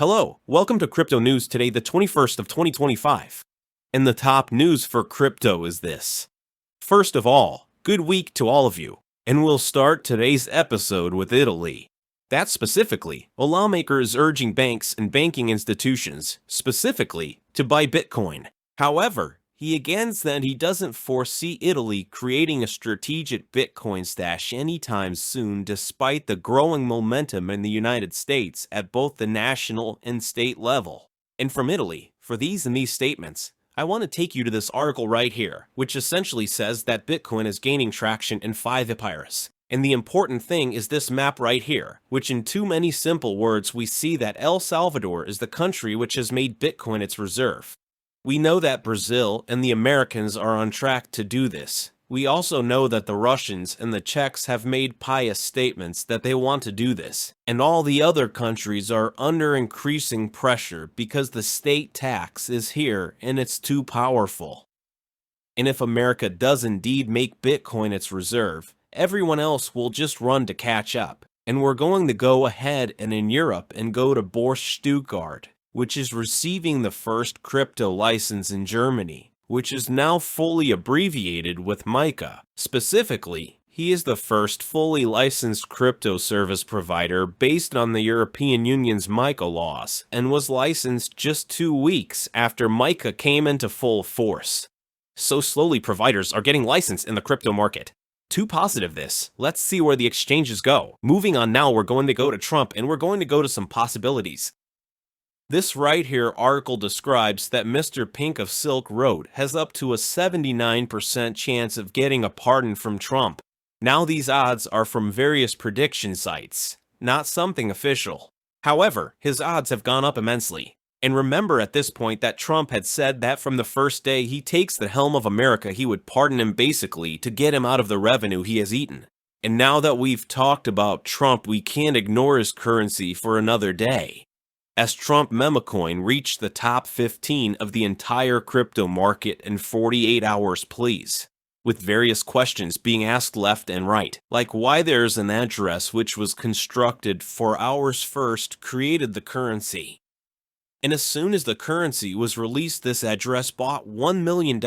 Hello, welcome to Crypto News today, the 21st of 2025. And the top news for crypto is this. First of all, good week to all of you. And we'll start today's episode with Italy. That specifically, a lawmaker is urging banks and banking institutions, specifically, to buy Bitcoin. However, he again said he doesn't foresee Italy creating a strategic Bitcoin stash anytime soon, despite the growing momentum in the United States at both the national and state level. And from Italy, for these statements, I want to take you to this article right here, which essentially says that Bitcoin is gaining traction in 5 Epirus. And the important thing is this map right here, which in too many simple words we see that El Salvador is the country which has made Bitcoin its reserve. We know that Brazil and the Americans are on track to do this. We also know that the Russians and the Czechs have made pious statements that they want to do this, and all the other countries are under increasing pressure because the state tax is here and it's too powerful. And if America does indeed make Bitcoin its reserve, everyone else will just run to catch up, and we're going to go ahead and in Europe and go to Bourse Stuttgart, which is receiving the first crypto license in Germany, which is now fully abbreviated with MiCA. Specifically, he is the first fully licensed crypto service provider based on the European Union's MiCA laws, and was licensed just 2 weeks after MiCA came into full force. So slowly providers are getting licensed in the crypto market. Too positive this. Let's see where the exchanges go. Moving on now, we're going to go to Trump, and we're going to go to some possibilities. This right here article describes that Mr. Pink of Silk Road has up to a 79% chance of getting a pardon from Trump. Now these odds are from various prediction sites, not something official. However, his odds have gone up immensely. And remember at this point that Trump had said that from the first day he takes the helm of America, he would pardon him basically to get him out of the revenue he has eaten. And now that we've talked about Trump, we can't ignore his currency for another day, as Trump memecoin reached the top 15 of the entire crypto market in 48 hours please, with various questions being asked left and right, like why there's an address which was constructed 4 hours first created the currency. And as soon as the currency was released, this address bought $1 million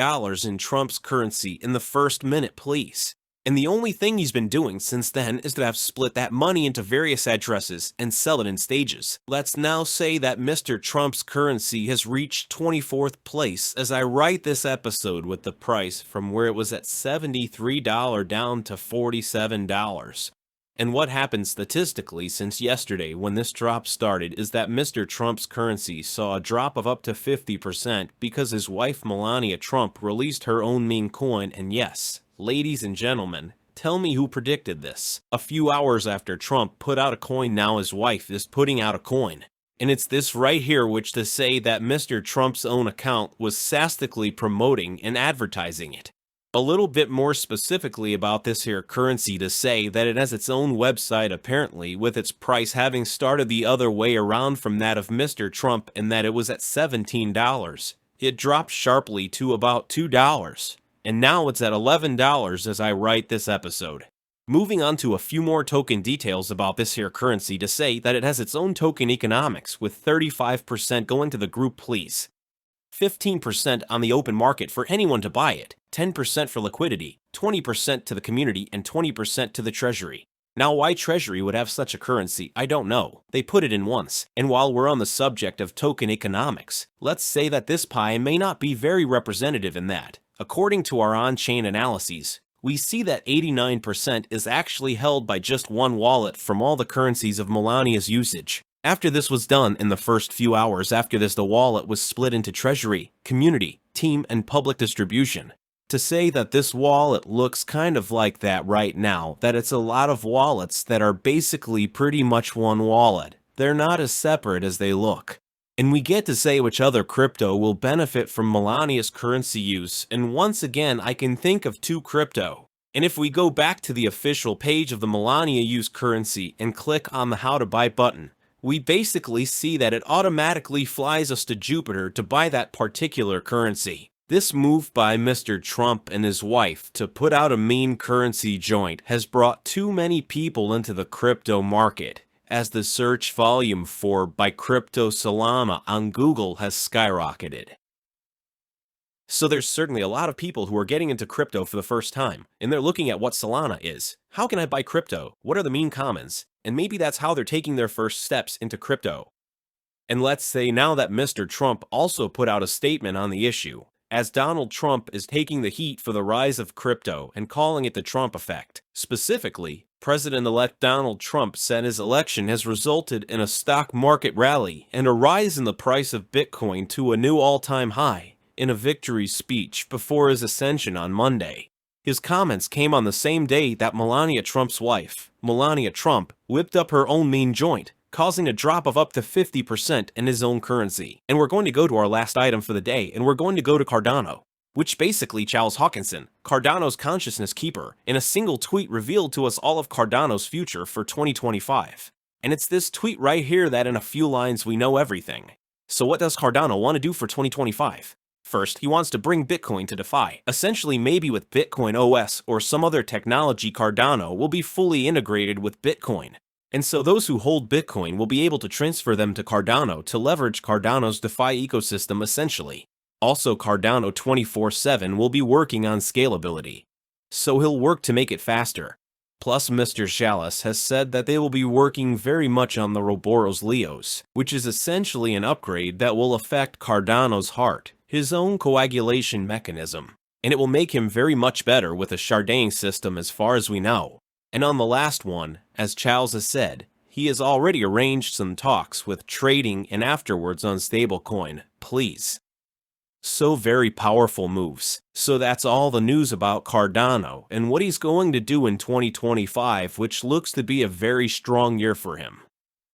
in Trump's currency in the first minute please. And the only thing he's been doing since then is to have split that money into various addresses and sell it in stages. Let's now say that Mr. Trump's currency has reached 24th place as I write this episode, with the price from where it was at $73 down to $47. And what happened statistically since yesterday when this drop started is that Mr. Trump's currency saw a drop of up to 50% because his wife Melania Trump released her own meme coin. And yes, ladies and gentlemen, tell me who predicted this. A few hours after Trump put out a coin, now his wife is putting out a coin. And it's this right here which to say that Mr. Trump's own account was sastically promoting and advertising it. A little bit more specifically about this here currency to say that it has its own website apparently, with its price having started the other way around from that of Mr. Trump, and that it was at $17. It dropped sharply to about $2. And now it's at $11 as I write this episode. Moving on to a few more token details about this here currency to say that it has its own token economics, with 35% going to the group please, 15% on the open market for anyone to buy it, 10% for liquidity, 20% to the community, and 20% to the treasury. Now why treasury would have such a currency, I don't know. They put it in once. And while we're on the subject of token economics, let's say that this pie may not be very representative in that. According to our on-chain analyses, we see that 89% is actually held by just one wallet from all the currencies of Melania's usage. After this was done, in the first few hours after this, the wallet was split into treasury, community, team, and public distribution. To say that this wallet looks kind of like that right now, that it's a lot of wallets that are basically pretty much one wallet. They're not as separate as they look. And we get to say which other crypto will benefit from Melania's currency use, and once again I can think of 2 crypto. And if we go back to the official page of the Melania use currency and click on the how to buy button, we basically see that it automatically flies us to Jupiter to buy that particular currency. This move by Mr. Trump and his wife to put out a meme currency joint has brought too many people into the crypto market, as the search volume for "Buy Crypto Solana" on Google has skyrocketed. So there's certainly a lot of people who are getting into crypto for the first time, and they're looking at what Solana is. How can I buy crypto? What are the mean commons? And maybe that's how they're taking their first steps into crypto. And let's say now that Mr. Trump also put out a statement on the issue, as Donald Trump is taking the heat for the rise of crypto and calling it the Trump effect. Specifically, President-elect Donald Trump said his election has resulted in a stock market rally and a rise in the price of Bitcoin to a new all-time high in a victory speech before his ascension on Monday. His comments came on the same day that Melania Trump's wife, Melania Trump, whipped up her own meme joint, causing a drop of up to 50% in his own currency. And we're going to go to our last item for the day, and we're going to go to Cardano, which basically Charles Hoskinson, Cardano's consciousness keeper, in a single tweet revealed to us all of Cardano's future for 2025. And it's this tweet right here that in a few lines we know everything. So what does Cardano want to do for 2025? First, he wants to bring Bitcoin to DeFi. Essentially, maybe with Bitcoin OS or some other technology, Cardano will be fully integrated with Bitcoin. And so those who hold Bitcoin will be able to transfer them to Cardano to leverage Cardano's DeFi ecosystem essentially. Also, Cardano 24/7 will be working on scalability, so he'll work to make it faster. Plus, Mr. Chalice has said that they will be working very much on the Roboros Leos, which is essentially an upgrade that will affect Cardano's heart, his own coagulation mechanism, and it will make him very much better with a sharding system as far as we know. And on the last one, as Charles has said, he has already arranged some talks with trading and afterwards on stablecoin, please. So very powerful moves. So that's all the news about Cardano and what he's going to do in 2025, which looks to be a very strong year for him.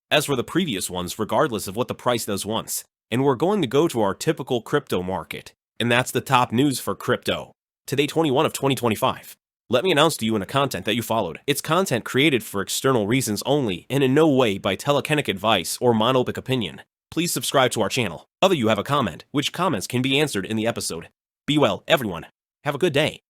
As for the previous ones, regardless of what the price does once. And we're going to go to our typical crypto market. And that's the top news for crypto. Today 21 of 2025. Let me announce to you in a content that you followed. It's content created for external reasons only and in no way by telekinetic advice or monopic opinion. Please subscribe to our channel. Other you have a comment, which comments can be answered in the episode. Be well, everyone. Have a good day.